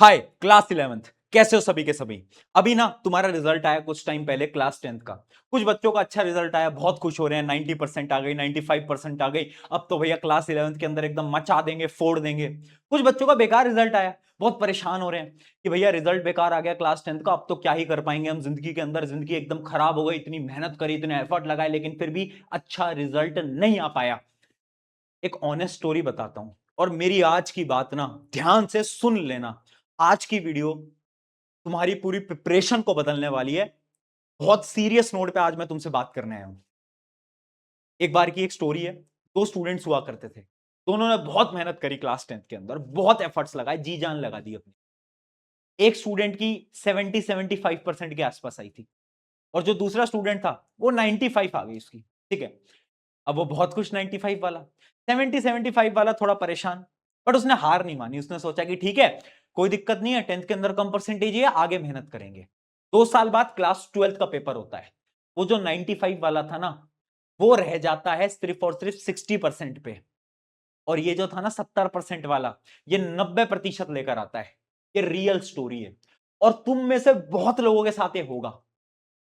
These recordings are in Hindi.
हाय क्लास 11th, कैसे हो सभी के सभी। अभी ना तुम्हारा रिजल्ट आया कुछ टाइम पहले क्लास 10th का। कुछ बच्चों का अच्छा रिजल्ट आया, बहुत खुश हो रहे हैं, 90% आ गई, 95% आ गई। अब तो भैया क्लास 11th के अंदर एकदम मचा देंगे, फोड़ देंगे। कुछ बच्चों का बेकार रिजल्ट आया, बहुत परेशान हो रहे हैं कि भैया रिजल्ट बेकार आ गया क्लास 10th का, अब तो क्या ही कर पाएंगे हम जिंदगी के अंदर, जिंदगी एकदम खराब हो गई, इतनी मेहनत करी, इतने एफर्ट लगाए, लेकिन फिर भी अच्छा रिजल्ट नहीं आ पाया। एक ऑनेस्ट स्टोरी बताता हूं, और मेरी आज की बात ना ध्यान से सुन लेना। आज की वीडियो तुम्हारी पूरी प्रिपरेशन को बदलने वाली है। बहुत सीरियस नोट पे आज मैं तुमसे बात करने आया हूं। एक बार की एक स्टोरी है। दो स्टूडेंट्स हुआ करते थे, दोनों ने बहुत मेहनत करी क्लास 10th के अंदर, बहुत एफर्ट्स लगाए, जी जान लगा दी अपनी। एक स्टूडेंट की 70-75% के आसपास आई थी, और जो दूसरा स्टूडेंट था वो 95 आ गई उसकी। ठीक है, अब वो बहुत खुश 95 वाला। 70-75 वाला थोड़ा परेशान, बट उसने हार नहीं मानी। उसने सोचा कि ठीक है, कोई दिक्कत नहीं है, 10th के अंदर कम परसेंटेज है, आगे मेहनत करेंगे। 2 साल बाद क्लास 12th का पेपर होता है। वो जो 95 वाला था ना, वो रह जाता है सिर्फ और सिर्फ 60% पे। और ये जो था ना 70% वाला, ये 90% लेकर आता है। ये रियल स्टोरी है, और तुम में से बहुत लोगों के साथ ये होगा।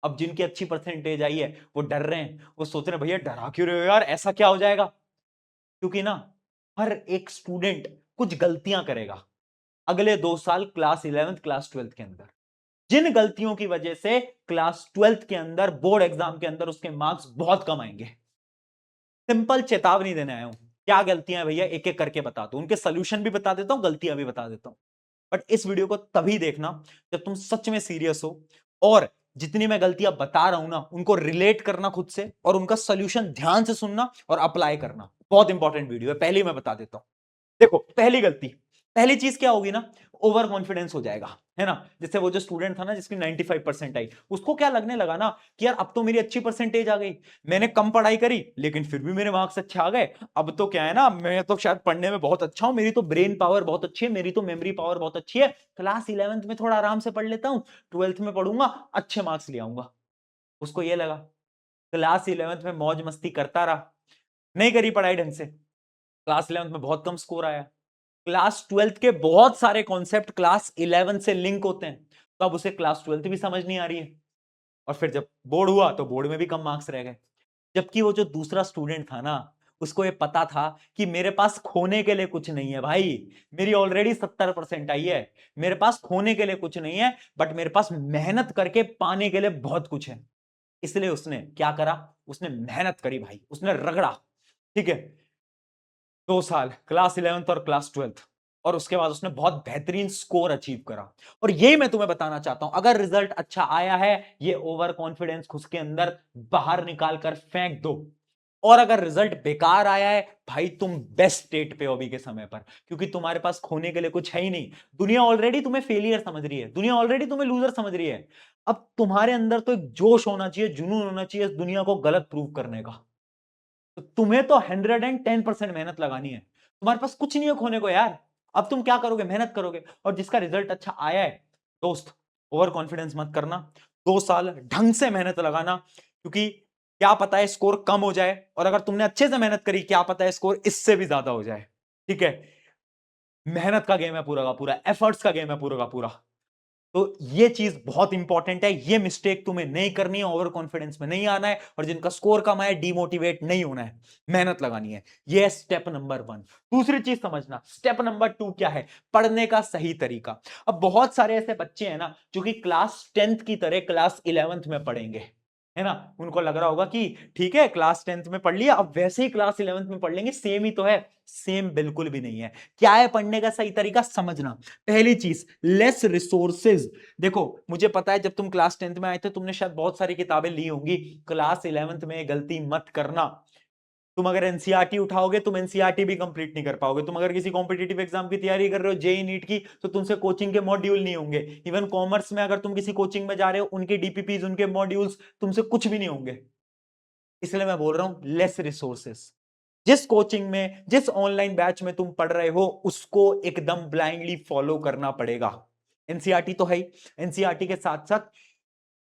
अब जिनकी अच्छी परसेंटेज आई है वो डर रहे हैं, वो सोच रहे हैं भैया डरा क्यों रहे हो यार, ऐसा क्या हो जाएगा। क्योंकि ना हर एक स्टूडेंट कुछ गलतियां करेगा अगले 2 साल क्लास 11th क्लास 12th के अंदर, जिन गलतियों की वजह से क्लास 12th के अंदर बोर्ड एग्जाम के अंदर उसके मार्क्स बहुत कम आएंगे। सिंपल चेतावनी देने आया हूं, क्या गलतियां भैया एक एक करके बता दो, उनके सोल्यूशन भी बता देता हूं, गलतियां भी बता देता हूं। बट इस वीडियो को तभी देखना जब तुम सच में सीरियस हो, और जितनी मैं गलतियां बता रहा हूं ना उनको रिलेट करना खुद से, और उनका सोल्यूशन ध्यान से सुनना और अप्लाई करना। बहुत इंपॉर्टेंट वीडियो है, पहले ही मैं बता देता हूं। देखो, पहली गलती, पहली चीज क्या होगी ना, ओवर कॉन्फिडेंस हो जाएगा, है ना। जैसे वो जो स्टूडेंट था ना जिसकी 95% आई, उसको क्या लगने लगा ना कि यार अब तो मेरी अच्छी परसेंटेज आ गई, मैंने कम पढ़ाई करी लेकिन फिर भी मेरे मार्क्स अच्छे आ गए। अब तो क्या है ना, मैं तो शायद पढ़ने में बहुत अच्छा हूं, मेरी तो ब्रेन पावर बहुत अच्छी है, मेरी तो मेमोरी पावर बहुत अच्छी है, क्लास 11th में थोड़ा आराम से पढ़ लेता हूं, 12th में पढ़ूंगा, अच्छे मार्क्स ले आऊंगा। उसको ये लगा, क्लास 11th में मौज मस्ती करता रहा, नहीं करी पढ़ाई ढंग से, क्लास 11th में बहुत कम स्कोर आया। क्लास 12th के बहुत सारे कॉन्सेप्ट क्लास 11 से लिंक होते हैं, तो अब उसे क्लास 12th भी समझ नहीं आ रही है। और फिर जब बोर्ड हुआ तो बोर्ड में भी कम मार्क्स रह गए। जबकि वो जो दूसरा स्टूडेंट था ना, उसको ये पता था कि मेरे पास खोने के लिए कुछ नहीं है भाई, मेरी ऑलरेडी 70% आई है, मेरे पास खोने के लिए कुछ नहीं है, बट मेरे पास मेहनत करके पाने के लिए बहुत कुछ है। इसलिए उसने क्या करा, उसने मेहनत करी भाई, उसने रगड़ा। ठीक है, 2 साल क्लास 11th और क्लास 12th, और उसके बाद उसने बहुत बेहतरीन स्कोर अचीव करा। और यही मैं तुम्हें बताना चाहता हूं, अगर रिजल्ट अच्छा आया है, ये ओवर कॉन्फिडेंस खुद के अंदर बाहर निकाल कर फेंक दो। और अगर रिजल्ट बेकार आया है भाई, तुम बेस्ट स्टेट पे हो अभी के समय पर, क्योंकि तुम्हारे पास खोने के लिए कुछ है ही नहीं। दुनिया ऑलरेडी तुम्हें फेलियर समझ रही है, दुनिया ऑलरेडी तुम्हें लूजर समझ रही है। अब तुम्हारे अंदर तो एक जोश होना चाहिए, जुनून होना चाहिए इस दुनिया को गलत प्रूव करने का। तो तुम्हें तो 110% मेहनत लगानी है, तुम्हारे पास कुछ नहीं है खोने को यार। अब तुम क्या करोगे, मेहनत करोगे, और जिसका रिजल्ट अच्छा आया है, दोस्त, ओवर कॉन्फिडेंस मत करना। 2 साल ढंग से मेहनत लगाना, क्योंकि क्या पता है स्कोर कम हो जाए, और अगर तुमने अच्छे से मेहनत करी, क्या पता है स्कोर इससे भी ज्यादा हो जाए। ठीक है, मेहनत का गेम है पूरा का पूरा, एफर्ट्स का गेम है पूरा का पूरा। तो ये चीज बहुत इंपॉर्टेंट है, ये मिस्टेक तुम्हें नहीं करनी है, ओवर कॉन्फिडेंस में नहीं आना है, और जिनका स्कोर कम आया डिमोटिवेट नहीं होना है, मेहनत लगानी है। ये स्टेप नंबर 1। दूसरी चीज समझना, स्टेप नंबर 2 क्या है, पढ़ने का सही तरीका। अब बहुत सारे ऐसे बच्चे हैं ना जो कि क्लास 10th की तरह क्लास 11th में पढ़ेंगे, है ना। उनको लग रहा होगा कि ठीक है क्लास 10th में पढ़ लिया, अब वैसे ही क्लास 11th में पढ़ लेंगे, सेम ही तो है। सेम बिल्कुल भी नहीं है। क्या है पढ़ने का सही तरीका, समझना। पहली चीज, लेस रिसोर्सेज। देखो, मुझे पता है जब तुम क्लास 10th में आए थे तुमने शायद बहुत सारी किताबें ली होंगी, क्लास 11th में गलती मत करना। तुम अगर एनसीईआरटी उठाओगे, तुम एनसीईआरटी भी कंप्लीट नहीं कर पाओगे। तुम अगर किसी कॉम्पिटिटिव एग्जाम की तैयारी कर रहे हो, जेई नीट की, तो तुमसे कोचिंग के मॉड्यूल नहीं होंगे। इवन कॉमर्स में अगर तुम किसी कोचिंग में जा रहे हो, उनके डीपीपीज, उनके मॉड्यूल्स तुमसे कुछ भी नहीं होंगे। इसलिए मैं बोल रहा हूं लेस रिसोर्सेस। जिस कोचिंग में, जिस ऑनलाइन बैच में तुम पढ़ रहे हो, उसको एकदम ब्लाइंडली फॉलो करना पड़ेगा। एनसीईआरटी तो है ही, एनसीईआरटी के साथ साथ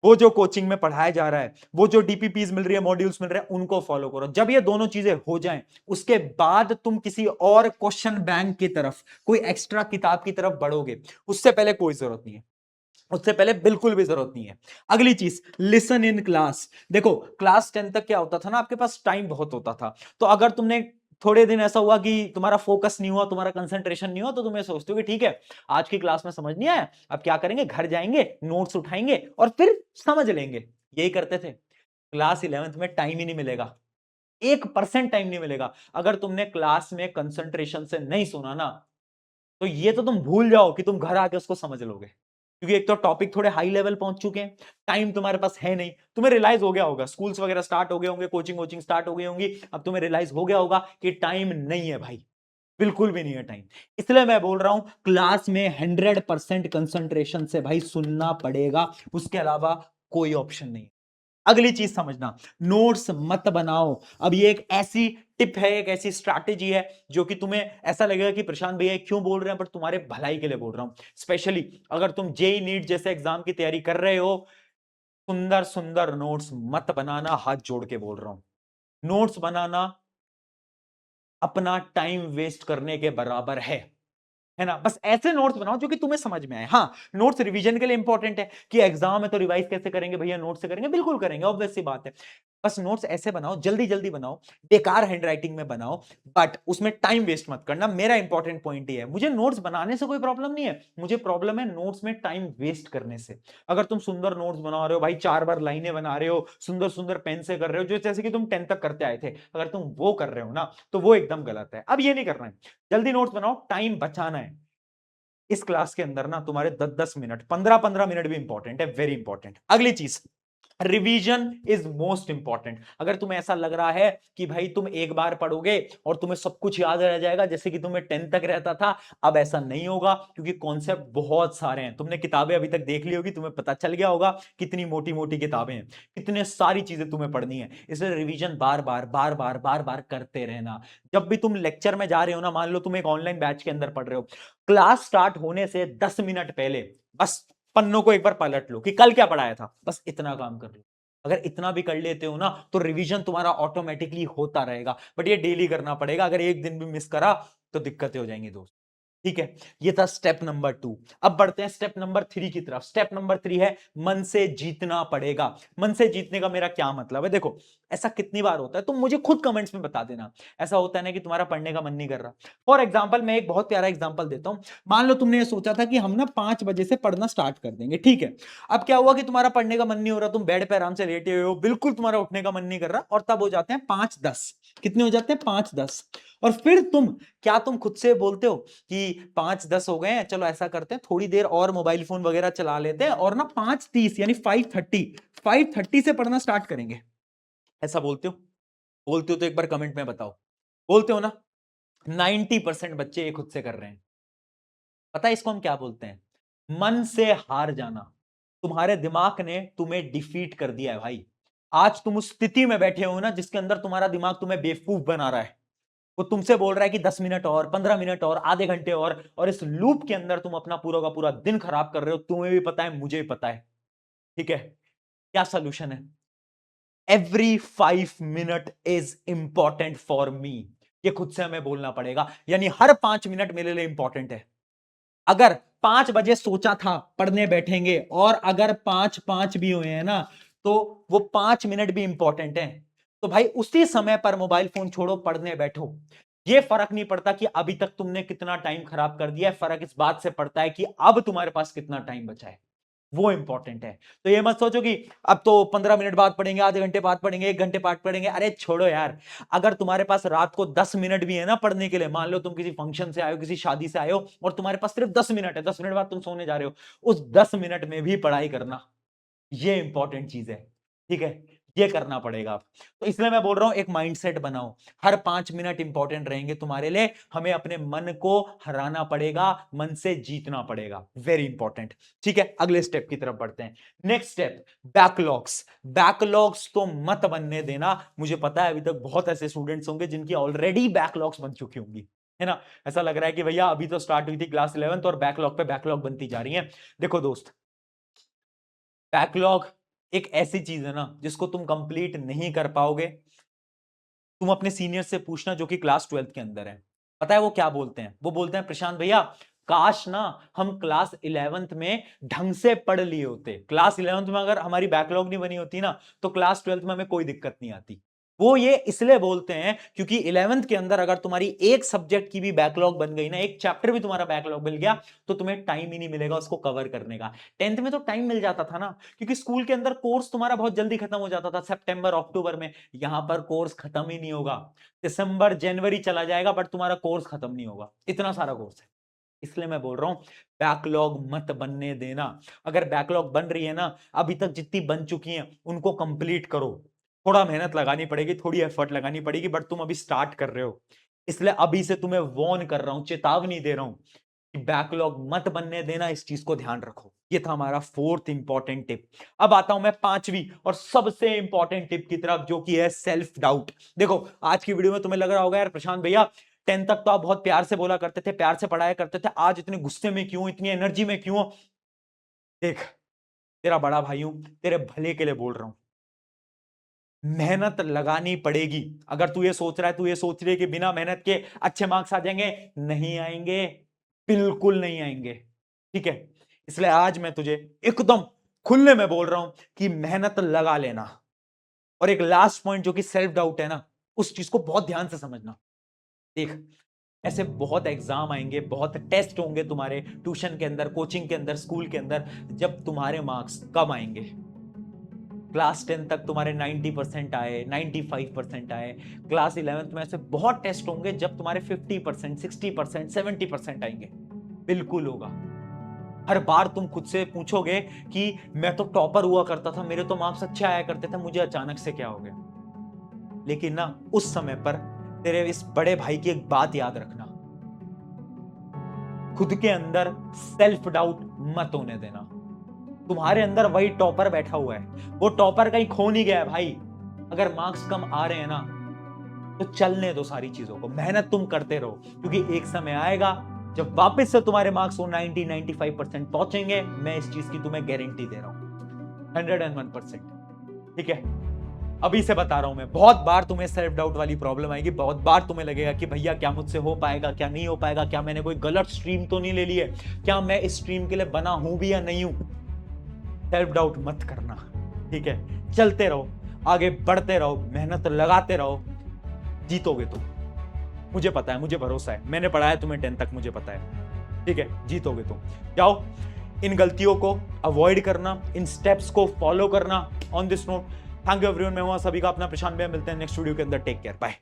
वो जो कोचिंग में पढ़ाया जा रहा है, वो जो डीपीपीज मिल रही है, मॉड्यूल्स मिल रहे हैं, उनको फॉलो करो। जब ये दोनों चीजें हो जाएं, उसके बाद तुम किसी और क्वेश्चन बैंक की तरफ, कोई एक्स्ट्रा किताब की तरफ बढ़ोगे। उससे पहले कोई जरूरत नहीं है, उससे पहले बिल्कुल भी जरूरत नहीं है। अगली चीज, लिसन इन क्लास। देखो क्लास 10 तक क्या होता था ना, आपके पास टाइम बहुत होता था। तो अगर तुमने थोड़े दिन ऐसा हुआ कि तुम्हारा फोकस नहीं हुआ, तुम्हारा कंसंट्रेशन नहीं हुआ, तो तुम ये सोचते हो कि ठीक है, आज की क्लास में समझ नहीं आया, अब क्या करेंगे, घर जाएंगे, नोट्स उठाएंगे और फिर समझ लेंगे। यही करते थे। क्लास 11th में टाइम ही नहीं मिलेगा, 1% टाइम नहीं मिलेगा। अगर तुमने क्लास में कंसंट्रेशन से नहीं सुना ना, तो ये तो तुम भूल जाओ कि तुम घर आके उसको समझ लोगे। क्योंकि एक तो टॉपिक थोड़े हाई लेवल पहुंच चुके हैं, टाइम तुम्हारे पास है नहीं। तुम्हें रियलाइज हो गया होगा, स्कूल्स वगैरह स्टार्ट हो गए होंगे, कोचिंग वोचिंग स्टार्ट हो गई होंगी, अब तुम्हें रियलाइज हो गया होगा कि टाइम नहीं है भाई, बिल्कुल भी नहीं है टाइम। इसलिए मैं बोल रहा हूं, क्लास में 100% कंसंट्रेशन से भाई सुनना पड़ेगा, उसके अलावा कोई ऑप्शन नहीं। अगली चीज समझना, नोट्स मत बनाओ। अब ये एक ऐसी टिप है, एक ऐसी स्ट्रैटेजी है जो कि तुम्हें ऐसा लगेगा कि प्रशांत भैया क्यों बोल रहे हैं, पर तुम्हारे भलाई के लिए बोल रहा हूं। स्पेशली अगर तुम जेई नीट जैसे एग्जाम की तैयारी कर रहे हो, सुंदर सुंदर नोट्स मत बनाना, हाथ जोड़ के बोल रहा हूं। नोट्स बनाना अपना टाइम वेस्ट करने के बराबर है ना। बस ऐसे नोट्स बनाओ जो कि तुम्हें समझ में आए। हाँ, नोट्स रिवीजन के लिए इंपॉर्टेंट है कि एग्जाम है तो रिवाइज कैसे करेंगे भैया, नोट्स से करेंगे, बिल्कुल करेंगे, ऑब्वियस सी बात है। बस नोट्स ऐसे बनाओ, जल्दी जल्दी बनाओ, बेकार हैंडराइटिंग में बनाओ, बट उसमें टाइम वेस्ट मत करना। मेरा इंपॉर्टेंट पॉइंट ये है, मुझे नोट्स बनाने से कोई प्रॉब्लम नहीं है, मुझे प्रॉब्लम है नोट्स में टाइम वेस्ट करने से। अगर तुम सुंदर नोट्स बना रहे हो भाई, 4 बार लाइनें बना रहे हो, सुंदर सुंदर पेन से कर रहे हो, जो जैसे कि तुम 10 तक करते आए थे, अगर तुम वो कर रहे हो ना, तो वो एकदम गलत है। अब ये नहीं करना है, जल्दी नोट्स बनाओ, टाइम बचाना है। इस क्लास के अंदर ना तुम्हारे 10-10 मिनट, 15-15 मिनट भी इंपॉर्टेंट है, वेरी इंपॉर्टेंट। अगली चीज, रिवीजन इज मोस्ट इंपॉर्टेंट। अगर तुम्हें ऐसा लग रहा है कि भाई तुम एक बार पढ़ोगे और तुम्हें सब कुछ याद रह जाएगा जैसे कि तुम्हें 10 तक रहता था, अब ऐसा नहीं होगा, क्योंकि कॉन्सेप्ट बहुत सारे हैं। तुमने किताबें अभी तक देख ली होगी, तुम्हें पता चल गया होगा कितनी मोटी मोटी किताबें हैं, कितने सारी चीजें तुम्हें पढ़नी है। इसलिए रिवीजन बार बार बार बार बार बार करते रहना। जब भी तुम लेक्चर में जा रहे हो ना, मान लो तुम एक ऑनलाइन बैच के अंदर पढ़ रहे हो, क्लास स्टार्ट होने से 10 मिनट पहले बस पन्नों को एक बार पलट लो कि कल क्या पढ़ाया था, बस इतना काम कर लो। अगर इतना भी कर लेते हो ना, तो रिवीजन तुम्हारा ऑटोमेटिकली होता रहेगा। बट ये डेली करना पड़ेगा, अगर एक दिन भी मिस करा तो दिक्कतें हो जाएंगी दोस्त। ठीक है, ये था स्टेप नंबर 2। अब बढ़ते हैं स्टेप नंबर 3 की तरफ। स्टेप नंबर 3 है, मन से जीतना पड़ेगा। मन से जीतने का मेरा क्या मतलब है, देखो ऐसा कितनी बार होता है, तुम मुझे खुद कमेंट्स में बता देना। ऐसा होता है ना कि तुम्हारा पढ़ने का मन नहीं कर रहा। फॉर एग्जाम्पल, मैं एक बहुत प्यारा एग्जाम्पल देता हूं। मान लो तुमने ये सोचा था कि हम ना 5 बजे से पढ़ना स्टार्ट कर देंगे, ठीक है। अब क्या हुआ कि तुम्हारा पढ़ने का मन नहीं हो रहा, तुम बेड पे आराम से लेटे हुए हो, बिल्कुल तुम्हारा उठने का मन नहीं कर रहा, और तब हो जाते हैं 5-10। कितने हो जाते हैं? 5-10। और फिर तुम खुद से बोलते हो कि 5-10 हो गए हैं, चलो ऐसा करते हैं, थोड़ी देर और मोबाइल फोन वगैरह चला लेते हैं, और ना 5:30 यानी 5:30 से पढ़ना स्टार्ट करेंगे। ऐसा बोलते हो? बोलते हो तो एक बार कमेंट में बताओ। बोलते हो ना? 90% बच्चे ये खुद से कर रहे हैं। पता है इसको हम क्या बोलते हैं? मन से हार जाना। तुम्हारे दिमाग ने तुम्हें डिफीट कर दिया है भाई। आज तुम उस स्थिति में बैठे हो ना, जिसके अंदर तुम्हारा दिमाग तुम्हें बेवकूफ बना रहा है। वो तुमसे बोल रहा है कि 10 मिनट और, 15 मिनट और, आधे घंटे और इस लूप के अंदर तुम अपना पूरा का पूरा दिन खराब कर रहे हो। तुम्हें भी पता है, मुझे भी पता है। ठीक है, क्या सोल्यूशन है? every 5 minute is important for me. ये खुद से हमें बोलना पड़ेगा, यानी हर 5 मिनट मेरे लिए इंपॉर्टेंट है। अगर 5 बजे सोचा था पढ़ने बैठेंगे, और अगर 5-5 भी हुए हैं ना, तो वो 5 मिनट भी इंपॉर्टेंट है। तो भाई उसी समय पर मोबाइल फोन छोड़ो, पढ़ने बैठो। ये फर्क नहीं पड़ता कि अभी तक तुमने कितना टाइम खराब कर दिया है, फर्क इस बात से पड़ता है कि अब तुम्हारे पास कितना टाइम बचा है, वो इंपॉर्टेंट है। तो ये मत सोचो कि अब तो 15 मिनट बाद पढ़ेंगे, आधे घंटे बाद पढ़ेंगे, 1 घंटे बाद पढ़ेंगे। अरे छोड़ो यार। अगर तुम्हारे पास रात को 10 मिनट भी है ना पढ़ने के लिए, मान लो तुम किसी फंक्शन से आए हो, किसी शादी से आए हो, और तुम्हारे पास सिर्फ 10 मिनट है, 10 मिनट बाद तुम सोने जा रहे हो, उस 10 मिनट में भी पढ़ाई करना, ये इंपॉर्टेंट चीज है। ठीक है, ये करना पड़ेगा आप। तो इसलिए मैं बोल रहा हूं, एक माइंडसेट बनाओ, हर 5 मिनट इंपॉर्टेंट रहेंगे तुम्हारे लिए। हमें अपने मन को हराना पड़ेगा, मन से जीतना पड़ेगा, वेरी इंपॉर्टेंट। ठीक है, अगले स्टेप की तरफ बढ़ते हैं। Next step, backlogs. बैकलॉग्स तो मत बनने देना। मुझे पता है अभी तक बहुत ऐसे स्टूडेंट्स होंगे जिनकी ऑलरेडी बैकलॉग्स बन चुकी होंगी, है ना। ऐसा लग रहा है कि भैया अभी तो स्टार्ट हुई थी क्लास 11th और बैकलॉग पे बैकलॉग बनती जा रही है। देखो दोस्त, बैकलॉग एक ऐसी चीज है ना जिसको तुम कंप्लीट नहीं कर पाओगे। तुम अपने सीनियर से पूछना जो कि क्लास 12th के अंदर है, पता है वो क्या बोलते हैं? वो बोलते हैं प्रशांत भैया काश ना हम क्लास 11th में ढंग से पढ़ लिए होते। क्लास 11th में अगर हमारी बैकलॉग नहीं बनी होती ना तो क्लास 12th में हमें कोई दिक्कत नहीं आती। वो ये इसलिए बोलते हैं क्योंकि 11th के अंदर अगर तुम्हारी एक सब्जेक्ट की भी बैकलॉग बन गई ना, एक चैप्टर भी तुम्हारा बैकलॉग मिल गया, तो तुम्हें टाइम ही नहीं मिलेगा उसको कवर करने का। 10th में तो टाइम मिल जाता था ना, क्योंकि स्कूल के अंदर कोर्स तुम्हारा बहुत जल्दी खत्म हो जाता था, सितंबर अक्टूबर में। यहां पर कोर्स खत्म ही नहीं होगा, दिसंबर जनवरी चला जाएगा बट तुम्हारा कोर्स खत्म नहीं होगा, इतना सारा कोर्स है। इसलिए मैं बोल रहा हूं बैकलॉग मत बनने देना। अगर बैकलॉग बन रही है ना, अभी तक जितनी बन चुकी हैं उनको कंप्लीट करो। थोड़ा मेहनत लगानी पड़ेगी, थोड़ी एफर्ट लगानी पड़ेगी, बट तुम अभी स्टार्ट कर रहे हो, इसलिए अभी से तुम्हें वॉर्न कर रहा हूं, चेतावनी दे रहा हूं कि बैकलॉग मत बनने देना, इस चीज को ध्यान रखो। ये था हमारा फोर्थ इंपॉर्टेंट टिप। अब आता हूं मैं पांचवी और सबसे इंपॉर्टेंट टिप की तरफ, जो कि है सेल्फ डाउट। देखो आज की वीडियो में तुम्हें लग रहा होगा यार प्रशांत भैया 10th तक तो आप बहुत प्यार से बोला करते थे, प्यार से पढ़ाया करते थे, आज इतने गुस्से में क्यों, इतनी एनर्जी में क्यों? देख, तेरा बड़ा भाई हूं, तेरे भले के लिए बोल रहा हूं, मेहनत लगानी पड़ेगी। अगर तू ये सोच रहा है, तू ये सोच रही है कि बिना मेहनत के अच्छे मार्क्स आ जाएंगे, नहीं आएंगे, बिल्कुल नहीं आएंगे। ठीक है, इसलिए आज मैं तुझे एकदम खुले में बोल रहा हूं कि मेहनत लगा लेना। और एक लास्ट पॉइंट जो कि सेल्फ डाउट है ना, उस चीज को बहुत ध्यान से समझना। देख, ऐसे बहुत एग्जाम आएंगे, बहुत टेस्ट होंगे तुम्हारे ट्यूशन के अंदर, कोचिंग के अंदर, स्कूल के अंदर, जब तुम्हारे मार्क्स कम आएंगे। क्लास 10 तक तुम्हारे 90% आए, 95% आए। क्लास 11th में ऐसे बहुत टेस्ट होंगे जब तुम्हारे 50%, 60%, 70% आएंगे। बिल्कुल होगा। हर बार तुम खुद से पूछोगे कि मैं तो टॉपर हुआ करता था, मेरे तो मार्क्स अच्छे आया करते थे, मुझे अचानक से क्या हो गया? लेकिन ना उस समय पर तेरे इस बड़े भाई की एक बात याद रखना, खुद के अंदर सेल्फ डाउट मत होने देना। तुम्हारे अंदर वही टॉपर बैठा हुआ है, वो टॉपर कहीं खो नहीं गया है भाई। अगर मार्क्स कम आ रहे हैं ना तो चलने दो सारी चीजों को, मेहनत तुम करते रहो, क्योंकि एक समय आएगा जब वापस से तुम्हारे मार्क्स वो 90-95% पहुंचेंगे। मैं इस चीज की तुम्हें गारंटी दे रहा हूं, 101%। ठीक है, अभी से बता रहा हूं मैं, बहुत बार तुम्हें सेल्फ डाउट वाली प्रॉब्लम आएगी, बहुत बार तुम्हें लगेगा कि भैया क्या मुझसे हो पाएगा, क्या नहीं हो पाएगा, क्या मैंने कोई गलत स्ट्रीम तो नहीं ले ली है, क्या मैं इस स्ट्रीम के लिए बना हूं भी या नहीं हूं। सेल्फ डाउट मत करना। ठीक है, चलते रहो, आगे बढ़ते रहो, मेहनत लगाते रहो, जीतोगे तुम। मुझे पता है, मुझे भरोसा है, मैंने पढ़ा है तुम्हें 10 तक, मुझे पता है। ठीक है, जीतोगे तुम। जाओ, इन गलतियों को अवॉइड करना, इन स्टेप्स को फॉलो करना। On this note, thank you everyone, मैं हूं सभी का अपना प्रशांत भैया। मिलते हैं नेक्स्ट वीडियो के अंदर। Take care, bye.